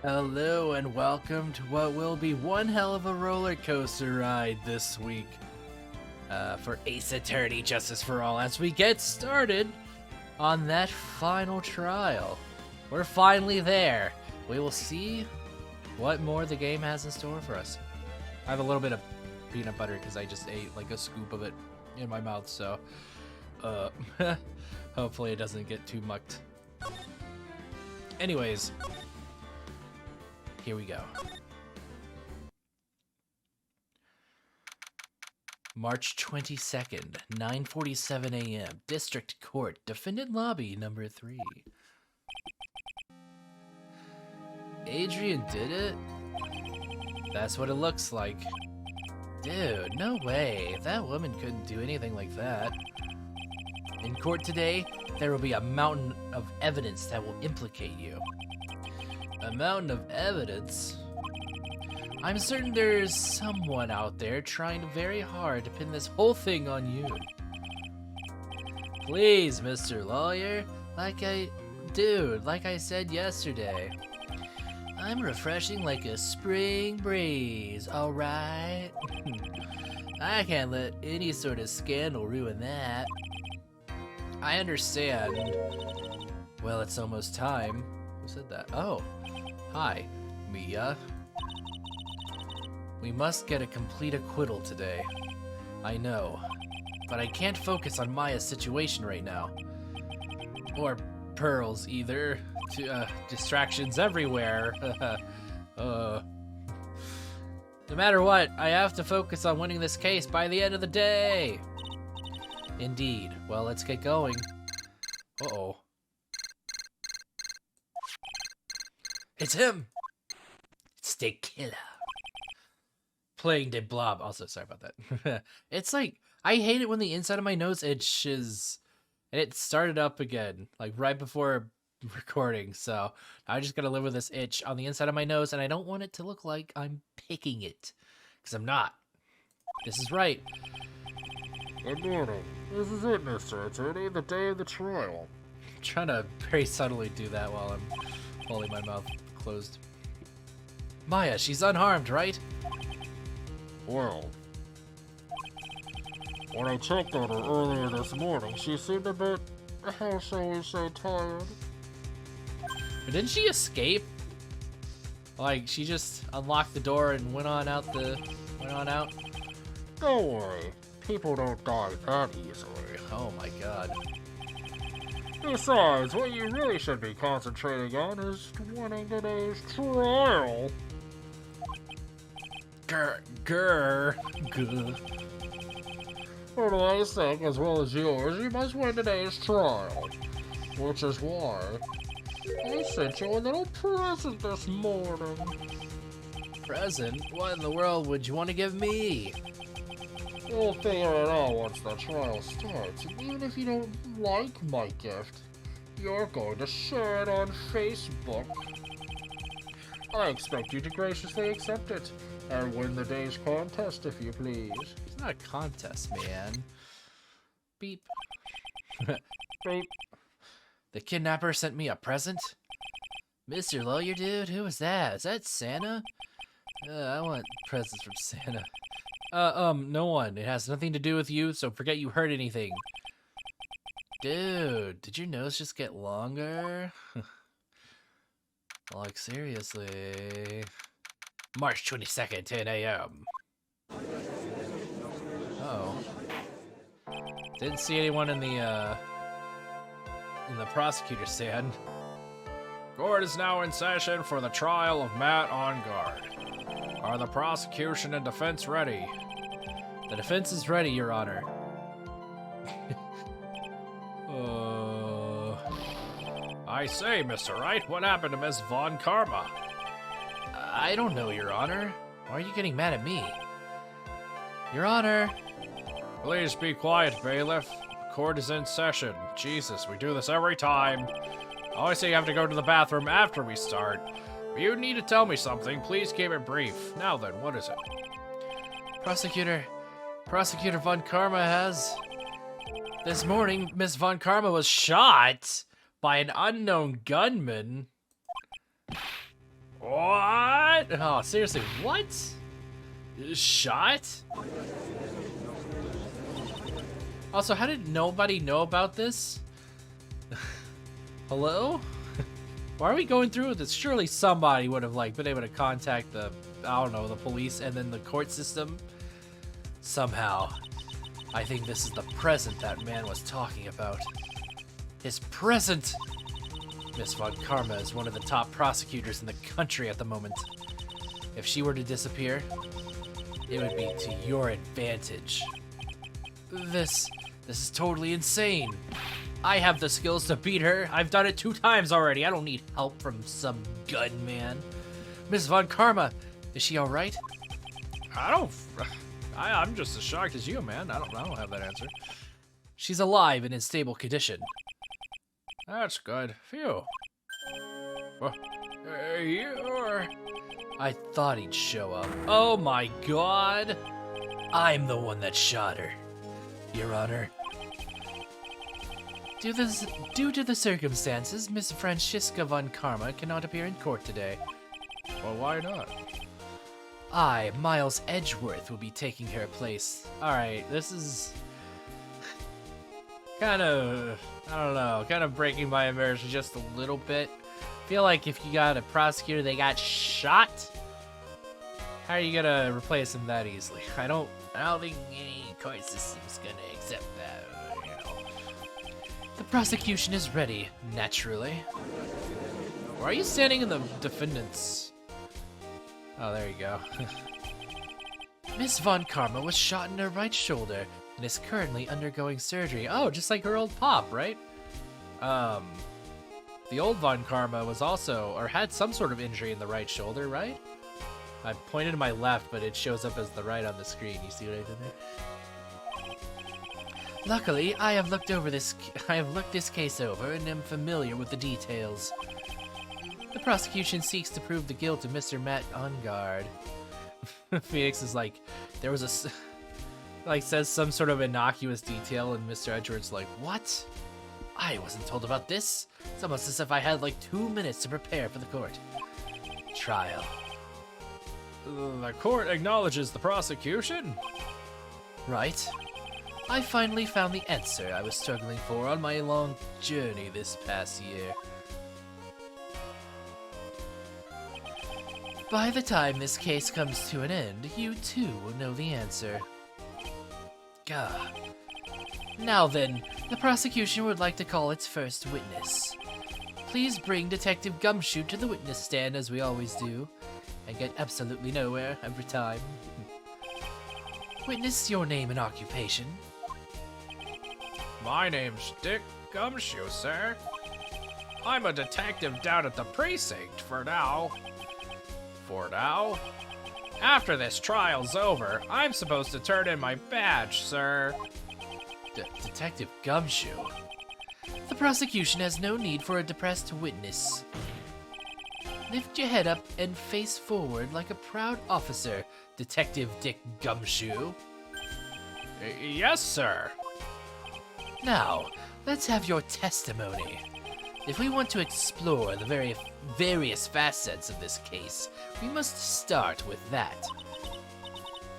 Hello and welcome to what will be one hell of a roller coaster ride this week for Ace Attorney Justice for All as we get started on that final trial. We're finally there. We will see what more the game has in store for us. I have a little bit of peanut butter because I just ate like a scoop of it in my mouth, so hopefully it doesn't get too mucked. Anyways, here we go. March 22nd, 9:47 a.m. District Court, Defendant Lobby number 3. Adrian did it? That's what it looks like. Dude, no way. That woman couldn't do anything like that. In court today, there will be a mountain of evidence that will implicate you. A mountain of evidence? I'm certain there's someone out there trying very hard to pin this whole thing on you. Please, Mr. Lawyer, like I said yesterday, I'm refreshing like a spring breeze, alright? I can't let any sort of scandal ruin that. I understand. Well, it's almost time. Who said that? Oh. Hi, Mia. We must get a complete acquittal today. I know, but I can't focus on Maya's situation right now. Or Pearl's either. Distractions everywhere. No matter what, I have to focus on winning this case by the end of the day. Indeed. Well, let's get going. Uh-oh. It's him! It's the killer. Playing the blob. Also, sorry about that. It's like, I hate it when the inside of my nose itches. And it started up again, like right before recording. So I just gotta live with this itch on the inside of my nose, and I don't want it to look like I'm picking it. Because I'm not. This is right. Good morning. This is it, Mr. Attorney, the day of the trial. I'm trying to very subtly do that while I'm holding my mouth closed. Maya, she's unharmed, right? Well, when I checked on her earlier this morning, she seemed a bit, how shall we say, tired. But didn't she escape? Like, she just unlocked the door and went on out? Don't worry, people don't die that easily. Oh my god. Besides, what you really should be concentrating on is winning today's trial. Grr. For my sake, as well as yours, you must win today's trial. Which is why I sent you a little present this morning. Present? What in the world would you want to give me? We'll figure it out once the trial starts. Even if you don't like my gift, you're going to share it on Facebook. I expect you to graciously accept it and win the day's contest, if you please. It's not a contest, man. Beep. Beep. The kidnapper sent me a present? Mr. Lawyer, dude? Who is that? Is that Santa? I want presents from Santa. No one. It has nothing to do with you, so forget you heard anything. Dude, did your nose just get longer? Like, seriously. March 22nd, 10 a.m. Oh. Didn't see anyone in the prosecutor's stand. Court is now in session for the trial of Matt Engarde. Are the prosecution and defense ready? The defense is ready, Your Honor. I say, Mr. Wright, what happened to Miss Von Karma? I don't know, Your Honor. Why are you getting mad at me? Your Honor! Please be quiet, bailiff. Court is in session. Jesus, we do this every time. I always say you have to go to the bathroom after we start. If you need to tell me something, please keep it brief. Now then, what is it? Prosecutor Von Karma has... This morning, Miss Von Karma was shot by an unknown gunman. What? Oh, seriously, what? Shot? Also, how did nobody know about this? Hello? Why are we going through with this? Surely somebody would have like been able to contact the, I don't know, the police and then the court system. Somehow. I think this is the present that man was talking about. His present! Miss Von Karma is one of the top prosecutors in the country at the moment. If she were to disappear, it would be to your advantage. This is totally insane. I have the skills to beat her. I've done it 2 times already. I don't need help from some gunman. Miss Von Karma, is she all right? I'm just as shocked as you, man. I don't have that answer. She's alive and in stable condition. That's good. Phew. Well, you're... I thought he'd show up. Oh my god! I'm the one that shot her, Your Honor. Due to the circumstances, Miss Francisca Von Karma cannot appear in court today. Well, why not? I, Miles Edgeworth, will be taking her place. Alright, this is... kind of... I don't know, kind of breaking my immersion just a little bit. Feel like if you got a prosecutor that got shot, how are you gonna replace him that easily? I don't think any court system's gonna accept that, you know. The prosecution is ready, naturally. Why are you standing in the defendant's? Oh, there you go. Miss Von Karma was shot in her right shoulder and is currently undergoing surgery. Oh, just like her old pop, right? The old Von Karma was also, or had some sort of injury in the right shoulder, right? I pointed to my left, but it shows up as the right on the screen. You see what I did there? Luckily, I have looked this case over and am familiar with the details. The prosecution seeks to prove the guilt of Mr. Matt Engarde. Phoenix is like, there was says some sort of innocuous detail, and Mr. Edgeworth's like, what? I wasn't told about this. It's almost as if I had like 2 minutes to prepare for the court trial. The court acknowledges the prosecution? Right. I finally found the answer I was struggling for on my long journey this past year. By the time this case comes to an end, you too will know the answer. Gah. Now then, the prosecution would like to call its first witness. Please bring Detective Gumshoe to the witness stand as we always do, and get absolutely nowhere every time. Witness, your name and occupation. My name's Dick Gumshoe, sir. I'm a detective down at the precinct for now. After this trial's over, I'm supposed to turn in my badge, sir. Detective Gumshoe? The prosecution has no need for a depressed witness. Lift your head up and face forward like a proud officer, Detective Dick Gumshoe. Yes, sir. Now, let's have your testimony. If we want to explore the various facets of this case, we must start with that.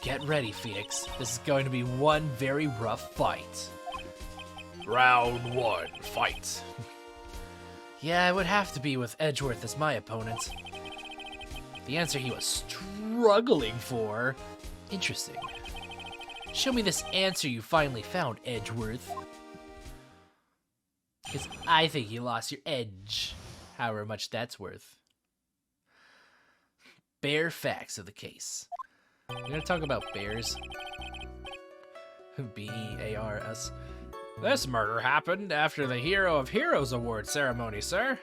Get ready, Phoenix. This is going to be one very rough fight. Round 1, fight. Yeah, it would have to be with Edgeworth as my opponent. The answer he was struggling for. Interesting. Show me this answer you finally found, Edgeworth. Because I think you lost your edge, however much that's worth. Bare facts of the case. We're gonna talk about bears. B-E-A-R-S. This murder happened after the Hero of Heroes Award ceremony, sir.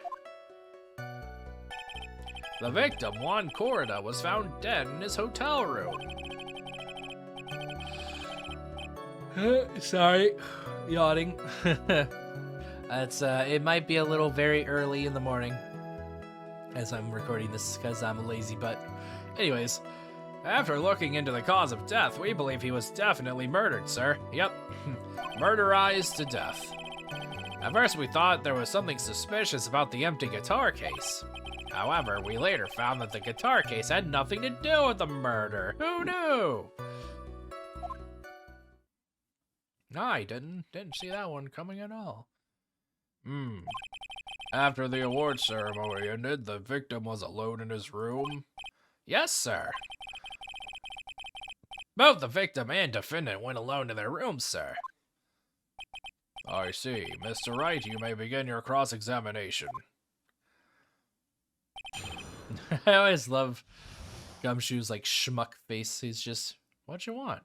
The victim, Juan Corrida, was found dead in his hotel room. Sorry, yawning. It might be a little very early in the morning as I'm recording this because I'm a lazy butt. Anyways, after looking into the cause of death, we believe he was definitely murdered, sir. Yep, murderized to death. At first we thought there was something suspicious about the empty guitar case. However, we later found that the guitar case had nothing to do with the murder. Who knew? I didn't see that one coming at all. After the award ceremony ended, the victim was alone in his room? Yes, sir. Both the victim and defendant went alone to their rooms, sir. I see. Mr. Wright, you may begin your cross-examination. I always love Gumshoe's, like, schmuck face. He's just, what you want?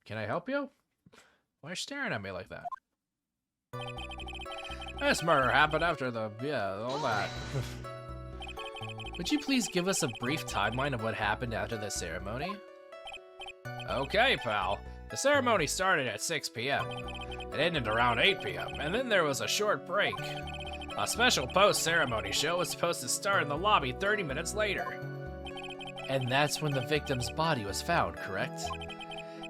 Can I help you? Why are you staring at me like that? This murder happened after all that. Would you please give us a brief timeline of what happened after the ceremony? Okay, pal. The ceremony started at 6 p.m. It ended around 8 p.m., and then there was a short break. A special post-ceremony show was supposed to start in the lobby 30 minutes later. And that's when the victim's body was found, correct?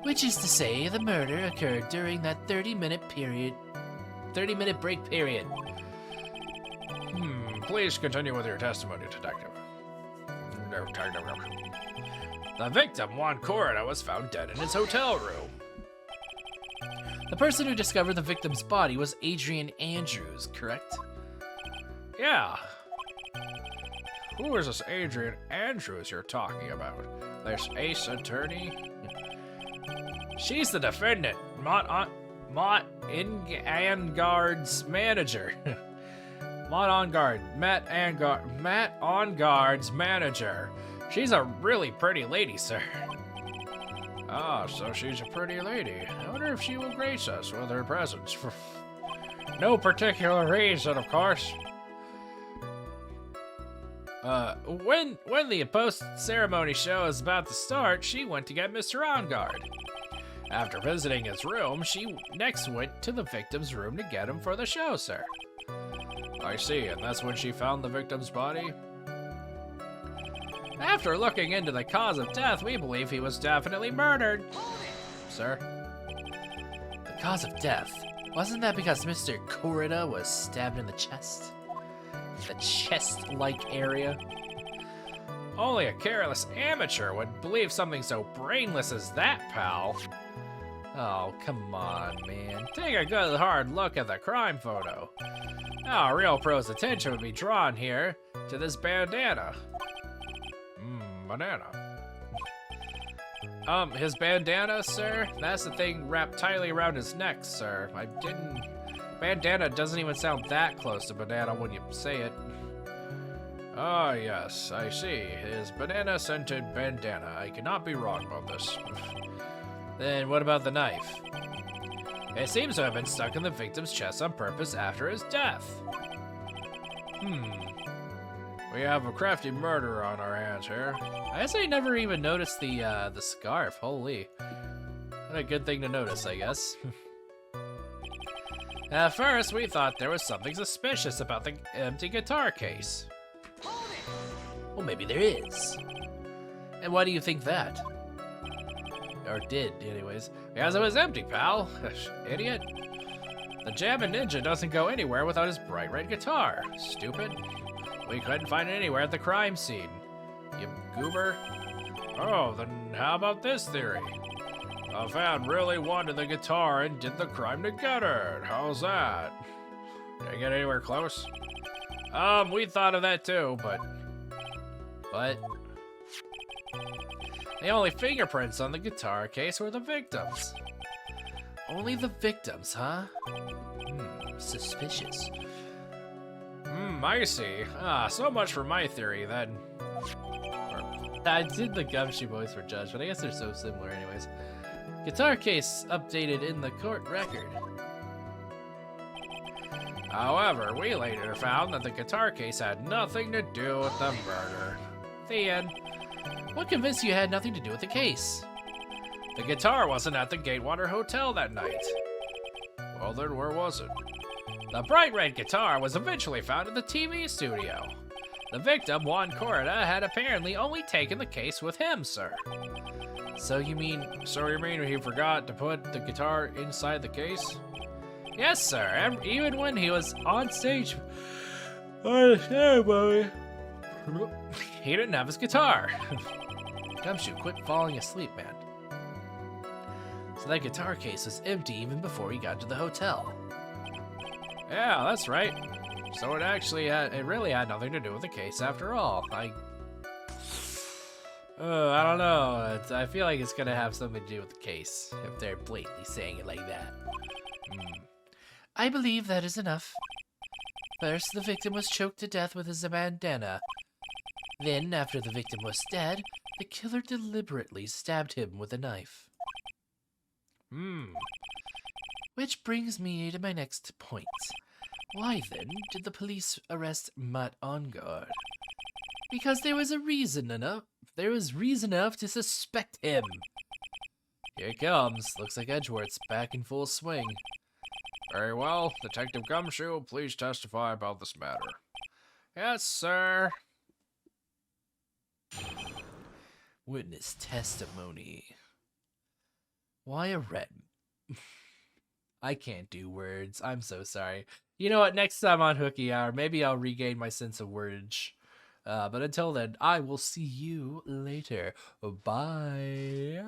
Which is to say, the murder occurred during that 30-minute break period. Please continue with your testimony, detective. The victim, Juan Corrida, was found dead in his hotel room. The person who discovered the victim's body was Adrian Andrews, correct? Yeah. Who is this Adrian Andrews you're talking about? This ace attorney? She's the defendant, Matt Engarde's manager. Matt Engarde's manager. She's a really pretty lady, sir. Ah, so she's a pretty lady. I wonder if she will grace us with her presence. For no particular reason, of course. When the post-ceremony show is about to start, she went to get Mr. Engarde. After visiting his room, she next went to the victim's room to get him for the show, sir. I see, and that's when she found the victim's body? After looking into the cause of death, we believe he was definitely murdered. Sir? The cause of death? Wasn't that because Mr. Corrida was stabbed in the chest? The chest-like area? Only a careless amateur would believe something so brainless as that, pal. Oh, come on, man. Take a good hard look at the crime photo. Now, a real pro's attention would be drawn here to this bandana. Banana. His bandana, sir? That's the thing wrapped tightly around his neck, sir. Bandana doesn't even sound that close to banana when you say it. Ah, yes, I see. His banana-scented bandana. I cannot be wrong about this. Then what about the knife? It seems to have been stuck in the victim's chest on purpose after his death. We have a crafty murderer on our hands here. I guess I never even noticed the scarf. Holy. What a good thing to notice, I guess. At first, we thought there was something suspicious about the empty guitar case. Well, maybe there is. And why do you think that? Or did, anyways. Because it was empty, pal. Idiot. The Jammin' Ninja doesn't go anywhere without his bright red guitar. Stupid. We couldn't find it anywhere at the crime scene. You goober. Oh, then how about this theory? A fan really wanted the guitar and did the crime to get it. How's that? Did I get anywhere close? We thought of that too, but... The only fingerprints on the guitar case were the victims. Only the victims, huh? Suspicious. I see. So much for my theory, then. I did the Gumshoe voice for Judge, but I guess they're so similar anyways. Guitar case updated in the court record. However, we later found that the guitar case had nothing to do with the murder. The end. What convinced you it had nothing to do with the case? The guitar wasn't at the Gatewater Hotel that night. Well then, where was it? The bright red guitar was eventually found in the TV studio. The victim, Juan Corrida, had apparently only taken the case with him, sir. So you mean he forgot to put the guitar inside the case? Yes, sir, and even when he was on stage I understand, Bobby. He didn't have his guitar. Gumshoe, quit falling asleep, man. So that guitar case was empty even before he got to the hotel. Yeah, that's right. So it really had nothing to do with the case after all. I don't know. I feel like it's gonna have something to do with the case if they're blatantly saying it like that. I believe that is enough. First, the victim was choked to death with his bandana. Then, after the victim was dead, the killer deliberately stabbed him with a knife. Which brings me to my next point. Why, then, did the police arrest Matt Engarde? Because there was reason enough to suspect him. Here it comes. Looks like Edgeworth's back in full swing. Very well. Detective Gumshoe, please testify about this matter. Yes, sir. Witness testimony. Why a red? I can't do words. I'm so sorry. You know what? Next time on Hooky Hour, maybe I'll regain my sense of words. But until then, I will see you later. Bye.